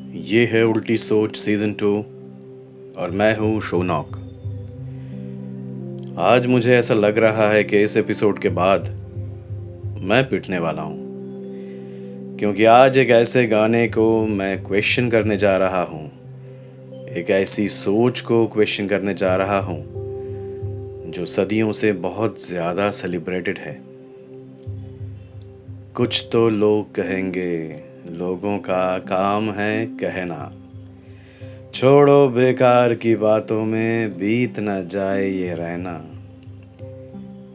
ये है उल्टी सोच सीजन 2 और मैं हूँ शोनॉक। आज मुझे ऐसा लग रहा है कि इस एपिसोड के बाद मैं पिटने वाला हूँ, क्योंकि आज एक ऐसे गाने को मैं क्वेश्चन करने जा रहा हूँ, एक ऐसी सोच को क्वेश्चन करने जा रहा हूँ जो सदियों से बहुत ज़्यादा सेलिब्रेटेड है। कुछ तो लोग कहेंगे, लोगों का काम है कहना, छोड़ो बेकार की बातों में बीत न जाए ये रहना।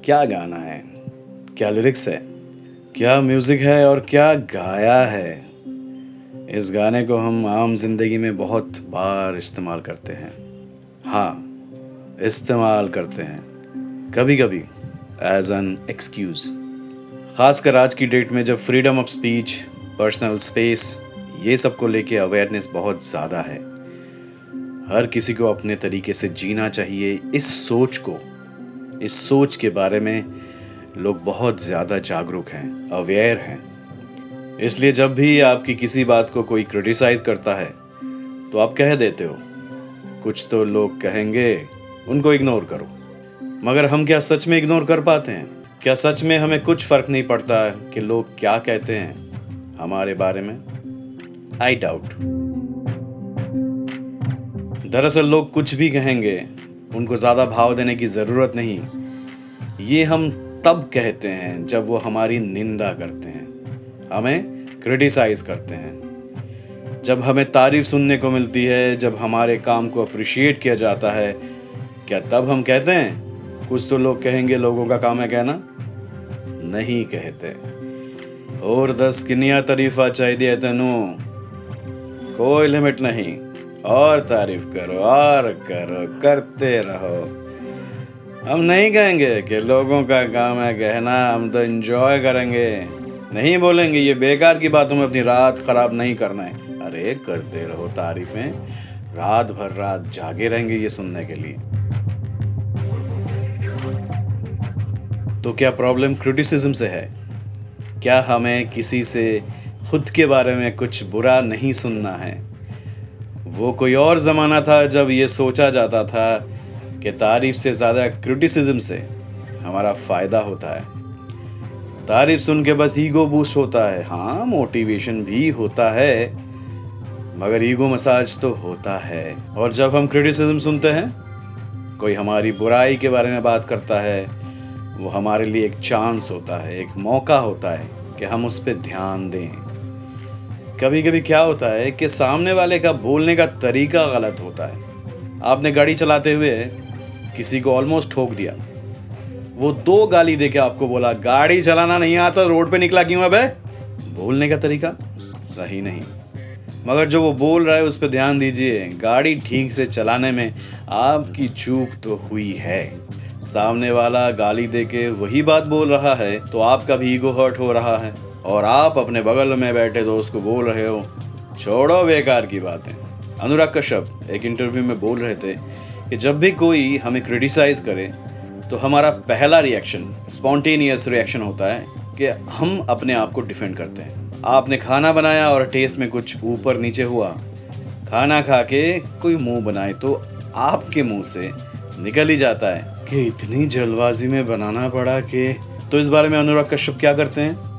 क्या गाना है, क्या लिरिक्स है, क्या म्यूजिक है और क्या गाया है। इस गाने को हम आम जिंदगी में बहुत बार इस्तेमाल करते हैं। हाँ, इस्तेमाल करते हैं कभी कभी एज एन एक्सक्यूज। खासकर आज की डेट में जब freedom of speech, personal space, ये सब को लेके अवेयरनेस बहुत ज़्यादा है। हर किसी को अपने तरीके से जीना चाहिए। इस सोच के बारे में लोग बहुत ज़्यादा जागरूक हैं, अवेयर हैं। इसलिए जब भी आपकी किसी बात को कोई क्रिटिसाइज करता है तो आप कह देते हो, कुछ तो लोग कहेंगे, उनको इग्नोर करो। मगर हम क्या सच में इग्नोर कर पाते हैं? क्या सच में हमें कुछ फर्क नहीं पड़ता कि लोग क्या कहते हैं हमारे बारे में? I doubt. दरअसल लोग कुछ भी कहेंगे, उनको ज़्यादा भाव देने की ज़रूरत नहीं। ये हम तब कहते हैं जब वो हमारी निंदा करते हैं, हमें क्रिटिसाइज करते हैं। जब हमें तारीफ सुनने को मिलती है, जब हमारे काम को अप्रिशिएट किया जाता है, क्या तब हम कहते हैं कुछ तो लोग कहेंगे, लोगों का काम है कहना? नहीं कहते। और 10 किनिया तारीफा चाहिए तेनू, कोई लिमिट नहीं। और तारीफ करो और करो, करते रहो। हम नहीं कहेंगे कि लोगों का काम है कहना, हम तो एंजॉय करेंगे। नहीं बोलेंगे ये बेकार की बातों में अपनी रात खराब नहीं करना है। अरे करते रहो तारीफें, रात भर रात जागे रहेंगे ये सुनने के लिए। तो क्या प्रॉब्लम क्रिटिसिज्म से है? क्या हमें किसी से खुद के बारे में कुछ बुरा नहीं सुनना है? वो कोई और ज़माना था जब ये सोचा जाता था कि तारीफ से ज़्यादा क्रिटिसिज्म से हमारा फ़ायदा होता है। तारीफ सुन के बस ईगो बूस्ट होता है। हाँ, मोटिवेशन भी होता है, मगर ईगो मसाज तो होता है। और जब हम क्रिटिसिज्म सुनते हैं, कोई हमारी बुराई के बारे में बात करता है, वो हमारे लिए एक चांस होता है, एक मौका होता है कि हम उस पर ध्यान दें। कभी कभी क्या होता है कि सामने वाले का बोलने का तरीका गलत होता है। आपने गाड़ी चलाते हुए किसी को ऑलमोस्ट ठोक दिया, वो 2 गाली देके आपको बोला, गाड़ी चलाना नहीं आता, रोड पे निकला क्यों है बे? बोलने का तरीका सही नहीं। मगर जो वो बोल रहा है उस पर ध्यान दीजिए। गाड़ी ठीक से चलाने में आपकी चूक तो हुई है। सामने वाला गाली देके वही बात बोल रहा है तो आपका भी ईगो हर्ट हो रहा है, और आप अपने बगल में बैठे दोस्त को बोल रहे हो, छोड़ो बेकार की बातें। अनुराग कश्यप एक इंटरव्यू में बोल रहे थे कि जब भी कोई हमें क्रिटिसाइज करे तो हमारा पहला रिएक्शन, स्पॉन्टेनियस रिएक्शन होता है कि हम अपने आप को डिफेंड करते हैं। आपने खाना बनाया और टेस्ट में कुछ ऊपर नीचे हुआ, खाना खा के कोई मुंह बनाए तो आपके मुंह से निकल ही जाता है कि इतनी जल्दबाजी में बनाना पड़ा कि। तो इस बारे में अनुराग कश्यप क्या करते हैं?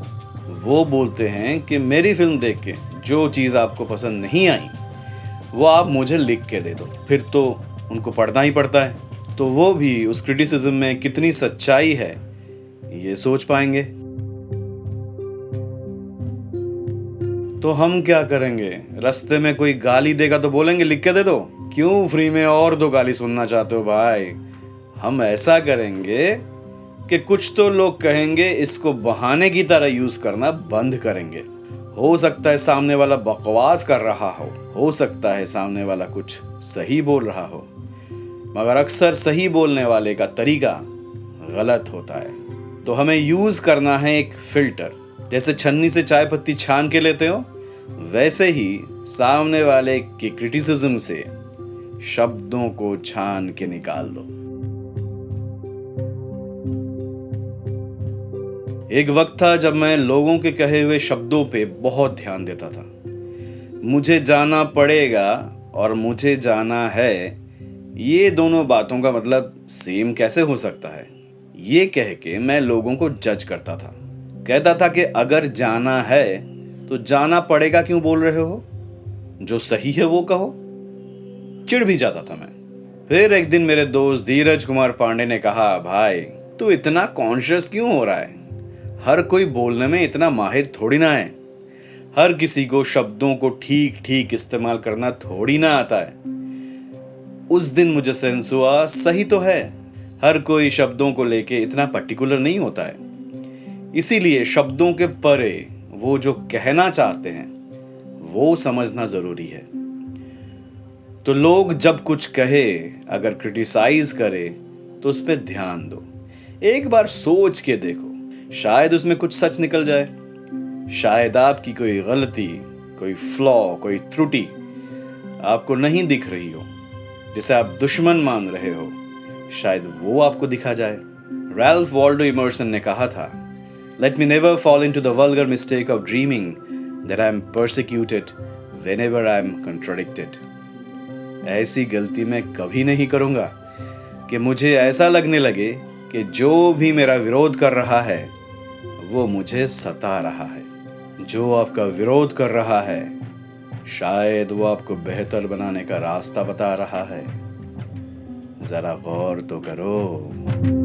वो बोलते हैं कि मेरी फिल्म देख के जो चीज़ आपको पसंद नहीं आई वो आप मुझे लिख के दे दो। फिर तो उनको पढ़ना ही पड़ता है, तो वो भी उस क्रिटिसिज्म में कितनी सच्चाई है ये सोच पाएंगे। तो हम क्या करेंगे? रास्ते में कोई गाली देगा तो बोलेंगे लिख के दे दो? क्यों फ्री में और 2 गाली सुनना चाहते हो भाई? हम ऐसा करेंगे कि कुछ तो लोग कहेंगे, इसको बहाने की तरह यूज करना बंद करेंगे। हो सकता है सामने वाला बकवास कर रहा हो सकता है सामने वाला कुछ सही बोल रहा हो, मगर अक्सर सही बोलने वाले का तरीका गलत होता है। तो हमें यूज करना है एक फिल्टर। जैसे छन्नी से चाय पत्ती छान के लेते हो, वैसे ही सामने वाले की क्रिटिसिज्म से शब्दों को छान के निकाल दो। एक वक्त था जब मैं लोगों के कहे हुए शब्दों पे बहुत ध्यान देता था। मुझे जाना पड़ेगा और मुझे जाना है, ये दोनों बातों का मतलब सेम कैसे हो सकता है? ये कह के मैं लोगों को जज करता था। कहता था कि अगर जाना है तो जाना पड़ेगा क्यों बोल रहे हो? जो सही है वो कहो। चिढ़ भी जाता था मैं। फिर एक दिन मेरे दोस्त धीरज कुमार पांडे ने कहा, भाई तू इतना कॉन्शियस क्यों हो रहा है? हर कोई बोलने में इतना माहिर थोड़ी ना है। हर किसी को शब्दों को ठीक ठीक इस्तेमाल करना थोड़ी ना आता है। उस दिन मुझे सेंस हुआ, सही तो है। हर कोई शब्दों को लेके इतना पर्टिकुलर नहीं होता है। इसीलिए शब्दों के परे वो जो कहना चाहते हैं वो समझना जरूरी है। तो लोग जब कुछ कहे, अगर क्रिटिसाइज करे तो उस पर ध्यान दो। एक बार सोच के देखो, शायद उसमें कुछ सच निकल जाए। शायद आपकी कोई गलती, कोई फ्लॉ, कोई त्रुटि आपको नहीं दिख रही हो, जिसे आप दुश्मन मान रहे हो, शायद वो आपको दिखा जाए। रैल्फ वॉल्डो इमर्सन ने कहा था, let me never fall into the vulgar mistake of dreaming that I am persecuted whenever I am contradicted. ऐसी गलती मैं कभी नहीं करूंगा कि मुझे ऐसा लगने लगे कि जो भी मेरा विरोध कर रहा है वो मुझे सता रहा है। जो आपका विरोध कर रहा है शायद वो आपको बेहतर बनाने का रास्ता बता रहा है। जरा गौर तो करो।